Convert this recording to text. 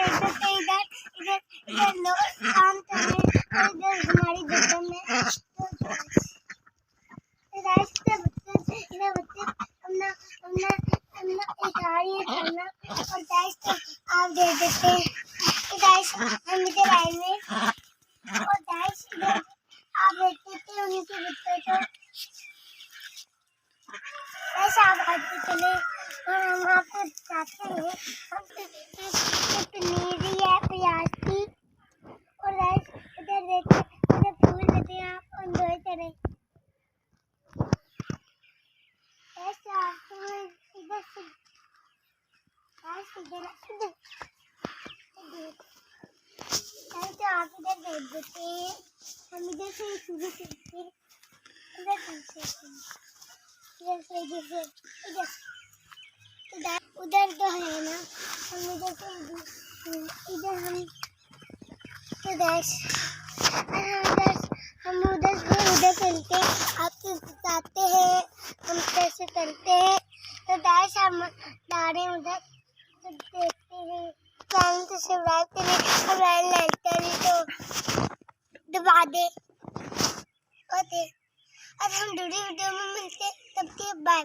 देख सकते हैं इधर इधर इधर लोग काम कर रहे हैं और इधर हमारी दुकान में इधर बच्चे अपना अपना अपना इशारे करना और गाइस तो आप देख सकते हैं गाइस हम इधर आए हैं और गाइस इधर आप देख सकते हैं उनके बच्चों को ऐसा आप आते चले और हम आपको दिखाते हैं हम पनीर है प्याज की और गाइस इधर देखिए इधर फूल देते हैं आप एंजॉय करें ऐसे आपको इधर से इधर ऐसे आप इधर देख देते हैं हम इधर से शुरू करते हैं इधर से उधर तो है ना हम इधर से इधर हम तो हम उधर से उधर चलते आपको बताते हैं हम कैसे करते हैं तो डैश हम डाले उधर तो देखते हैं चैनल को सब्सक्राइब करें और बेल आइकन को दबा दे और हम दूसरी वीडियो में मिलते हैं तब तक बाय।